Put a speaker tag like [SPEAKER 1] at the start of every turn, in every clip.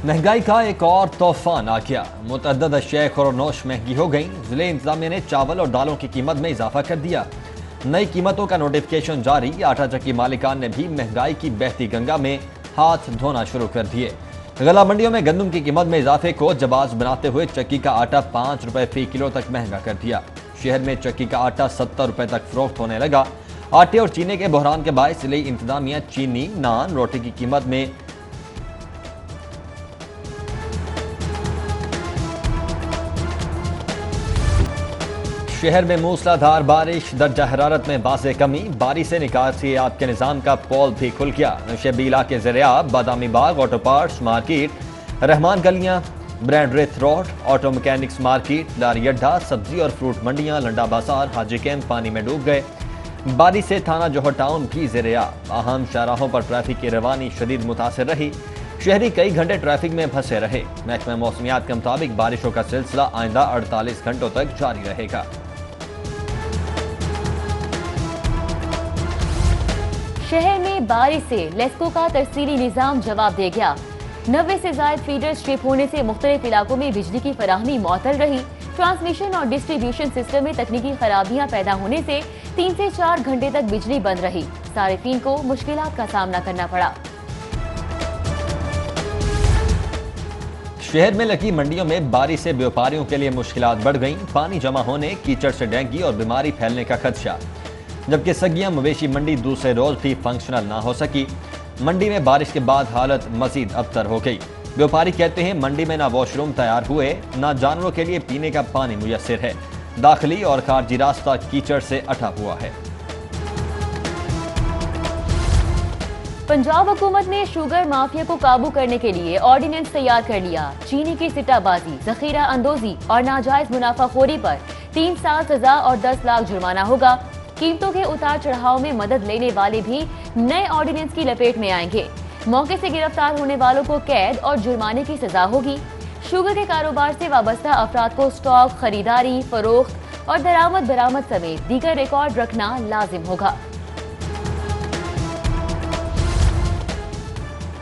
[SPEAKER 1] महंगाई का एक और तूफान आ गया। मुतअद्दिद अशिया खुरोनोश महंगी हो गई। जिले इंतजामिया ने चावल और दालों की कीमत में इजाफा कर दिया। नई कीमतों का नोटिफिकेशन जारी। आटा चक्की मालिकान ने भी महंगाई की बहती गंगा में हाथ धोना शुरू कर दिए। गला मंडियों में गंदम की कीमत में इजाफे को जवाज बनाते हुए चक्की का आटा 5 रुपए फी किलो तक महंगा कर दिया। शहर में चक्की का आटा 70 रुपए तक फरोख्त होने लगा। आटे और चीनी के बहरान के बायस जिले इंतजामिया चीनी, नान, रोटी की कीमत में शहर में मूसलाधार बारिश, दर्जा हरारत में बासे कमी। बारिश से निकासी आब के निजाम का पोल भी खुल गया। नशेबी इलाके ज़रियाब, Badami Bagh, auto parts market, Rahman गलियां, Brandreth road, auto mechanics market, लारी अड्डा, सब्जी और फ्रूट मंडियां, लंडा बाजार, हाजी कैंप पानी में डूब गए। बारिश से थाना जौहर टाउन भी ज़रियाब। अहम शाहराहों पर ट्रैफिक की रवानी शदीद मुतासिर रही। शहरी कई घंटे ट्रैफिक में फंसे रहे। महकमा मौसमियात के मुताबिक बारिशों का सिलसिला आइंदा 48 घंटों तक जारी रहेगा।
[SPEAKER 2] शहर में बारिश से लेस्को का तरसीली निजाम जवाब दे गया। 90 से ज्यादा फीडर स्ट्रिप होने से मुख्तलिफ इलाकों में बिजली की फराहमी मुअत्तल रही। ट्रांसमिशन और डिस्ट्रीब्यूशन सिस्टम में तकनीकी खराबियां पैदा होने से 3 से 4 घंटे तक बिजली बंद रही। सारिफीन को मुश्किलात का सामना करना पड़ा।
[SPEAKER 1] शहर में लगी मंडियों में बारिश से व्यापारियों के लिए मुश्किलात बढ़ गईं। पानी जमा होने, कीचड़ से डेंगू और बीमारी फैलने का खदशा। जबकि सगिया मवेशी मंडी दूसरे रोज भी फंक्शनल ना हो सकी। मंडी में बारिश के बाद हालत मजीद अबतर हो गई। व्यापारी कहते हैं मंडी में ना वॉशरूम तैयार हुए, ना जानवरों के लिए पीने का पानी मुयस्सर है। दाखिली और खारजी रास्ता कीचड़ से अटा हुआ है।
[SPEAKER 2] पंजाब हुकूमत ने शुगर माफिया को काबू करने के लिए ऑर्डिनेंस तैयार कर लिया। चीनी की सिट्टाबाजी, जखीरा अंदोजी और नाजायज मुनाफाखोरी पर 3 साल सजा और 10 लाख जुर्माना होगा। कीमतों के उतार चढ़ाव में मदद लेने वाले भी नए ऑर्डिनेंस की लपेट में आएंगे। मौके से गिरफ्तार होने वालों को कैद और जुर्माने की सजा होगी। शुगर के कारोबार से वाबस्ता अफराद को स्टॉक, खरीदारी, फरोख्त और दरामद बरामद समेत दीगर रिकॉर्ड रखना लाजिम होगा।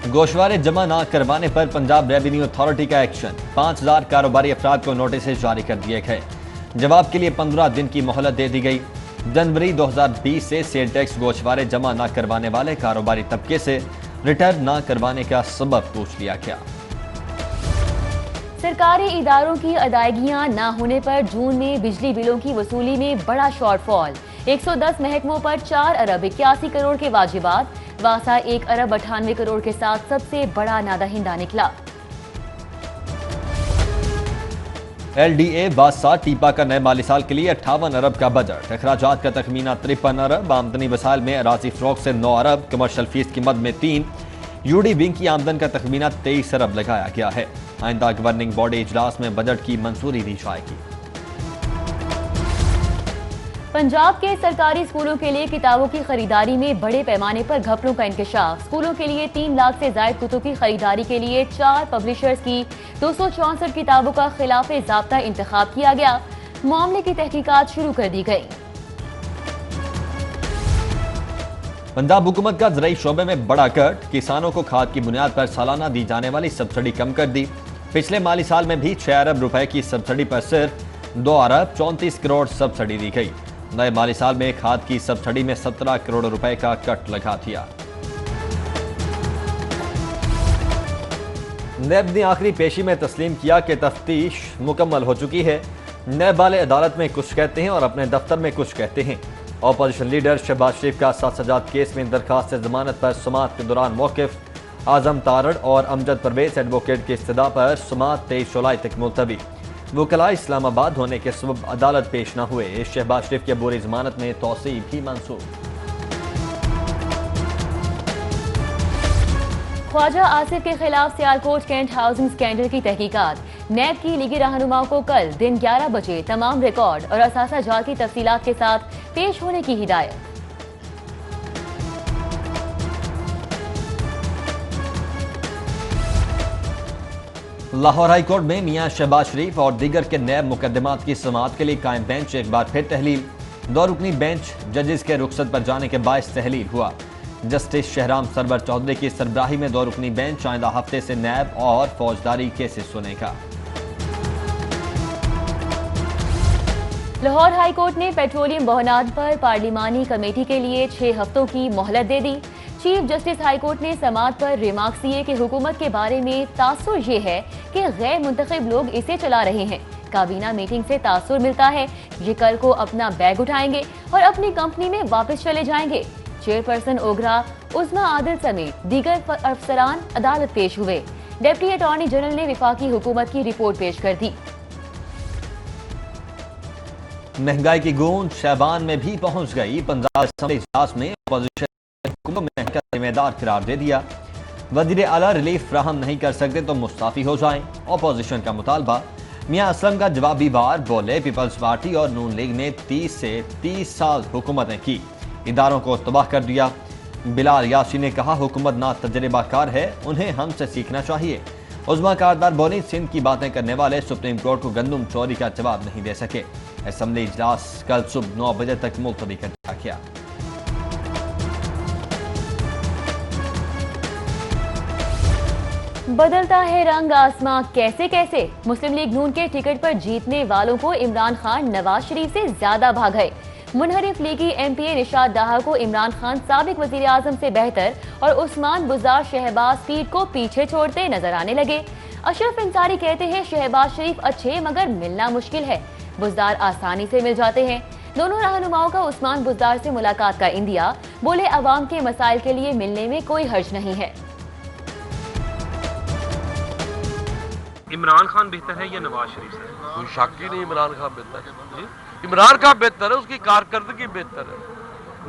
[SPEAKER 1] गोशवारे जमा न करवाने पर पंजाब रेवेन्यू अथॉरिटी का एक्शन। 5000 कारोबारी अफराद को नोटिस जारी कर दिए गए। जवाब के लिए 15 दिन की मोहलत दे दी गई। जनवरी 2020 से सेल टैक्स गोशवारे जमा न करवाने वाले कारोबारी तबके से रिटर्न न करवाने का सबब पूछ लिया गया।
[SPEAKER 2] सरकारी इदारों की अदायगियां न होने पर जून में बिजली बिलों की वसूली में बड़ा शॉर्टफॉल। 110 महकमों पर 4 अरब 81 करोड़ के वाजिबात। वासा 1 अरब 98 करोड़ के साथ सबसे बड़ा नादहिंदा निकला।
[SPEAKER 1] LDA वासा टीपा का नए माली साल के लिए 58 अरब का बजट। अखराजात का तखमीना 53 अरब। आमदनी वसाइल में अराजी फरोख्त से 9 अरब। कमर्शल फीस की मद में 3। यूडी विंग की आमदन का तखमीना 23 अरब लगाया गया है। आइंदा गवर्निंग बॉडी इजलास में बजट की मंजूरी दी जाएगी।
[SPEAKER 2] पंजाब के सरकारी स्कूलों के लिए किताबों की खरीदारी में बड़े पैमाने पर घपलों का इंकशाफ। स्कूलों के लिए 3 लाख से ज्यादा कुतुब की खरीदारी के लिए 4 पब्लिशर्स की 264 किताबों का खिलाफ ज़ाब्ता इंतखाब किया गया। मामले की तहकीकात शुरू कर दी गई।
[SPEAKER 1] पंजाब हुकूमत का ज़राई शोबे में बड़ा कट। किसानों को खाद की बुनियाद पर सालाना दी जाने वाली सब्सिडी कम कर दी। पिछले माली साल में भी 6 अरब रुपए की सब्सिडी पर सिर्फ 2 अरब 34 करोड़ सब्सिडी दी गई। नए माली साल में खाद की सब्सिडी में 17 करोड़ रुपए का कट लगा दिया। नैब ने आखिरी पेशी में तस्लीम किया कि तफ्तीश मुकम्मल हो चुकी है। नैब वाले अदालत में कुछ कहते हैं और अपने दफ्तर में कुछ कहते हैं। अपोजिशन लीडर शहबाज शरीफ का साथ केस में दरखास्त जमानत पर समाअत के दौरान मौक़िफ़। आज़म तारड़ और अमजद परवेज एडवोकेट की इस्तदा पर समाअत 23 जुलाई तक मुलतवी। वकला इस्लामाबाद होने के सबब अदालत पेश न हुए। शहबाज शरीफ की अबूरी जमानत में तौसीह भी मंसूख।
[SPEAKER 2] ख्वाजा आसिफ के खिलाफ सियालकोट कैंट हाउसिंग स्कैंडल की तहकीकात। नैब की लीगी रहनुमाओं को कल दिन 11 बजे तमाम रिकॉर्ड और असासा जाल की तफसीलात के साथ पेश होने की हिदायत।
[SPEAKER 1] लाहौर हाई कोर्ट में मियां शहबाज शरीफ और दीगर के नैब मुकदमात की समाअत के लिए कायम बेंच एक बार फिर तहलील। 2 रुकनी बेंच जजेस के रुखसत पर जाने के बायस तहलील हुआ। जस्टिस शहराम सरवर चौधरी की सरबराही में 2 रुकनी बेंच आइंदा हफ्ते से नैब और फौजदारी केसेस सुनेगा।
[SPEAKER 2] लाहौर हाई कोर्ट ने पेट्रोलियम बहनात पर पार्लिमानी कमेटी के लिए 6 हफ्तों की मोहलत दे दी। चीफ जस्टिस हाई कोर्ट ने समाअत पर रिमार्क्स दिए कि हुकूमत के बारे में तासुर ये है कि गैर मुंतखब लोग इसे चला रहे हैं। काबीना मीटिंग से तासुर मिलता है ये कल को अपना बैग उठाएंगे और अपनी कंपनी में वापस चले जाएंगे। चेयरपर्सन ओगरा उस्मा आदिल समेत दीगर अफसरान अदालत पेश हुए। डिप्टी अटॉर्नी जनरल ने विफाकी हुकूमत की रिपोर्ट पेश कर दी।
[SPEAKER 1] महंगाई की गूंज शहबान में भी पहुंच गई। पंजाब असेंबली इजलास में अपोजिशन ने हुकूमत महंगाई का जिम्मेदार करार दे दिया। वजीर आला रिलीफ फराहम नहीं कर सकते तो मुस्ताफी हो जाएं, अपोजिशन का मुतालबा। मियां असलम का जवाबी बार बोले पीपल्स पार्टी और नून लीग ने 30 से 30 साल हुकूमतें की, इदारों को तबाह कर दिया। बिलाल यासी ने कहा हुकूमत ना तजर्बाकार है, उन्हें हमसे सीखना चाहिए। उज़्मा कारदार बोली सिंध की बातें करने वाले सुप्रीम कोर्ट को गंदम चोरी का जवाब नहीं दे सके। असेंबली इजलास कल सुबह 9 बजे तक मुलतवी कर दिया गया।
[SPEAKER 2] बदलता है रंग आसमां कैसे कैसे। मुस्लिम लीग नून के टिकट पर जीतने वालों को इमरान खान नवाज शरीफ से ज्यादा भाग गए। मुनहरिफ लीगी एमपीए निशात डाहा को इमरान खान साबिक वजीर आजम से बेहतर और उस्मान बुज़दार शहबाज पीर को पीछे छोड़ते नजर आने लगे। अशरफ अंसारी कहते हैं शहबाज शरीफ अच्छे मगर मिलना मुश्किल है, बुज़दार आसानी से मिल जाते हैं। दोनों रहनुमाओं का उस्मान बुज़दार से मुलाकात का इंदिया, बोले अवाम के मसाइल के लिए मिलने में कोई हर्ज नहीं है।
[SPEAKER 3] इमरान खान बेहतर है या नवाज शरीफ से?
[SPEAKER 4] कोई शक ही नहीं, इमरान खान बेहतर है। इमरान खान बेहतर है, उसकी कारकर्दगी बेहतर है।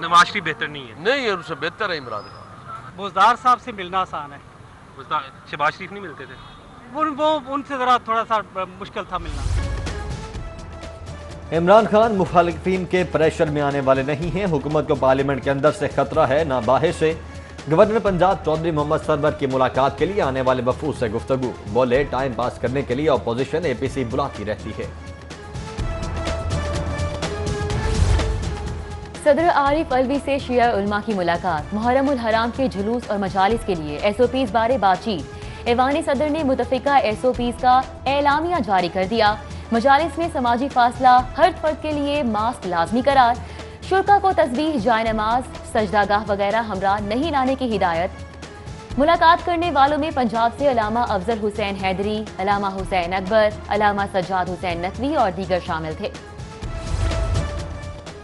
[SPEAKER 3] नवाज शरीफ बेहतर नहीं है?
[SPEAKER 4] नहीं है, उससे बेहतर है इमरान खान।
[SPEAKER 5] बुज़दार साहब से मिलना आसान है।
[SPEAKER 3] शहबाज शरीफ नहीं मिलते थे?
[SPEAKER 5] वो उनसे जरा थोड़ा सा मुश्किल था मिलना।
[SPEAKER 1] इमरान खान मुखालिफिन के प्रेशर में आने वाले नहीं हैं। हुकूमत को पार्लियामेंट के अंदर से खतरा है, ना बाहर से। गवर्नर पंजाब चौधरी मोहम्मद सरवर की मुलाकात के लिए आने वाले वफूद से गुफ्तगू, बोले टाइम पास करने के लिए अपोजिशन एपीसी बुलाती रहती है।
[SPEAKER 2] सदर आरिफ अलवी से शिया उलमा की मुलाकात, मुहर्रम उल हराम के जुलूस और मजालिस के लिए एसओपीज बारे बातचीत। ऐवान सदर ने मुतफिका एसओपीज का एलामिया जारी कर दिया। मजालिस में समाजी फासला, हर फर्द के लिए मास्क लाजमी करार, शुरका को तस्बीह, जाय नमाज, सजदागाह वगैरह हमरा नहीं लाने की हिदायत। मुलाकात करने वालों में पंजाब से अलामा अफजल हुसैन हैदरी, अलामा हुसैन अकबर, अलामा सज्जाद हुसैन नकवी और दीगर शामिल थे।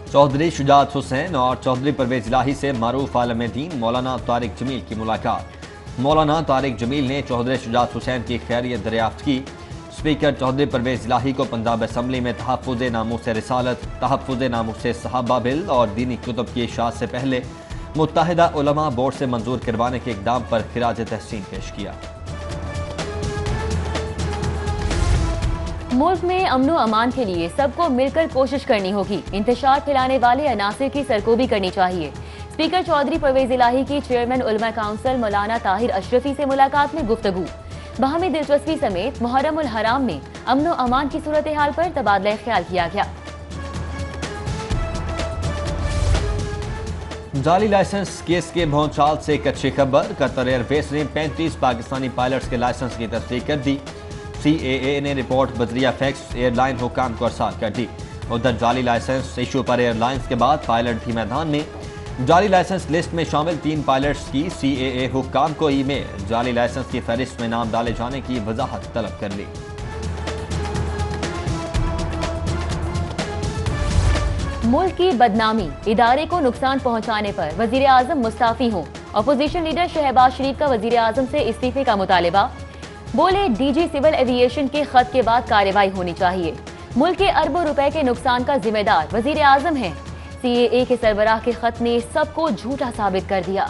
[SPEAKER 1] चौधरी शुजात हुसैन और चौधरी परवेज इलाही से मारूफ आलम दीन मौलाना तारिक जमील की मुलाकात। मौलाना तारिक जमील ने चौधरी शुजात हुसैन की खैरियत दरियाफ्त की। स्पीकर चौधरी परवेज इलाही को पंजाब असेंबली में तहफ़्फ़ुज़ नामूस रिसालत, तहफ़्फ़ुज़ नामूस सहाबा बिल और दीनी कुतुब की इशाअत से पहले मुत्तहिदा उलमा बोर्ड से मंजूर करवाने के इक़दाम पर खिराज तहसीन पेश किया।
[SPEAKER 2] मुल्क में अमन व अमान के लिए सबको मिलकर कोशिश करनी होगी। इंतशार फैलाने वाले अनासिर की सरकोबी करनी चाहिए। स्पीकर चौधरी परवेज इलाही की चेयरमैन उलमा काउंसिल मौलाना ताहिर अशरफी से मुलाकात में गुफ्तगू। बाहमी दिलचस्पी समेत मुहर्रम उल हराम में अमन व अमान की सूरत हाल पर तबादला ख्याल किया गया।
[SPEAKER 1] जाली लाइसेंस केस के भौचाल से एक अच्छी खबर, कतर एयरवेज ने 35 पाकिस्तानी पायलट्स के लाइसेंस की तस्दीक कर दी। CAA ने रिपोर्ट बजरिया फैक्स एयरलाइन हुकाम को अरसाल कर दी। उधर जाली लाइसेंस इशू पर एयरलाइंस के बाद पायलट भी मैदान में। जाली लाइसेंस लिस्ट में शामिल 3 पायलट्स की CAA हुकाम को ईमेल, जाली लाइसेंस की फहरिस्त में नाम डाले जाने की वजाहत तलब कर ली।
[SPEAKER 2] मुल्क की बदनामी, इदारे को नुकसान पहुंचाने पर वजीर आजम मुस्ताफी हों। अपोजिशन लीडर शहबाज शरीफ का वजीर आजम से इस्तीफे का मुतालिबा। बोले DG सिविल एविएशन के खत के बाद कार्रवाई होनी चाहिए। मुल्क के अरबों रुपए के नुकसान का जिम्मेदार वजीर आजम है। CAA के सरबराह के खत ने सबको झूठा साबित कर दिया।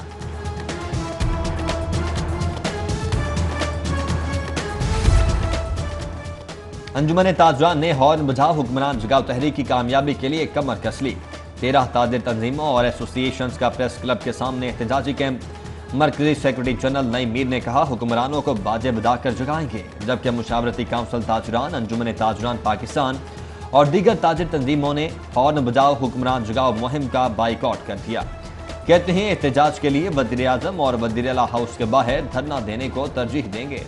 [SPEAKER 1] अंजुमन ताजरान ने हॉर्न बजाओ हुक्मरान जगाओ तहरीक की कामयाबी के लिए कमर कस ली। 13 ताजिर तंजीमों और एसोसिएशंस का प्रेस क्लब के सामने एहतजाजी कैंप। मरकजी सेक्रेटरी जनरल नईम मीर ने कहा हुक्मरानों को बाजे बजाकर जगाएंगे, जबकि मुशावरती काउंसिल ताजरान, अंजुमन ताजरान पाकिस्तान और दीगर ताजिर तंजीमों ने हॉर्न बजाओ हुक्मरान जगाओ मुहिम का बाइकआउट कर दिया। कहते हैं एहतजाज के लिए वज़ीर आज़म और वज़ीर आला हाउस के बाहर धरना देने को तरजीह देंगे।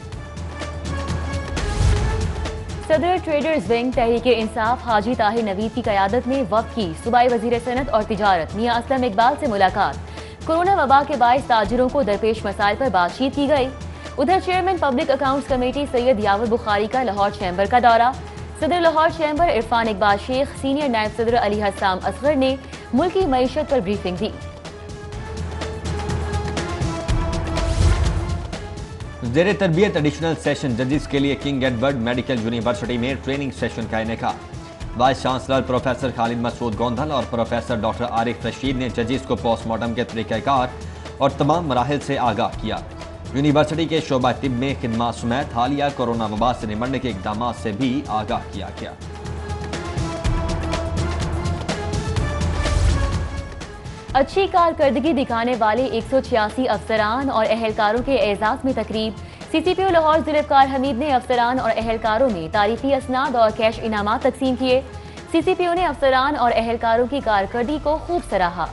[SPEAKER 2] सदर ट्रेडर्स विंग तहरीक इंसाफ हाजी ताहिर नवीद की क़यादत में वक्त की सूबाई वज़ीर सनत और तिजारत मियां असलम इकबाल से मुलाकात। कोरोना वबा के बायस ताजिरों को दरपेश मसाइल पर बातचीत की गई। उधर chairman public accounts committee Syed Yawar Bukhari का लाहौर चैम्बर का दौरा। सदर लाहौर चैम्बर इरफान इकबाल शेख, सीनियर नायब सदर अली हस्साम असगर ने मुल्की मईशत पर ब्रीफिंग दी।
[SPEAKER 1] ज़ेर तरबियत एडिशनल सेशन जजेस के लिए किंग एडवर्ड मेडिकल यूनिवर्सिटी में ट्रेनिंग सेशन का इनेकाद। Vice chancellor professor Khalid Masood Gondal और प्रोफेसर डॉक्टर आरिफ रशीद ने जजेस को पोस्टमार्टम के तरीक़ाकार और तमाम मराहिल से आगाह किया। यूनिवर्सिटी के शोबा तिब में खिदमात समेत हालिया कोरोना वबा से निमटने के इक़दामात से भी आगाह किया गया।
[SPEAKER 2] अच्छी कारकर्दगी दिखाने वाले 186 अफसरान और एहलकारों के एजाज में तकरीब। CCPO लाहौर ज़ुल्फ़िकार हमीद ने अफसरान और एहलकारों में तारीफी असनाद और कैश इनामात तकसीम किए। CCPO ने अफसरान और एहलकारों की कारकर्दगी को खूब सराहा।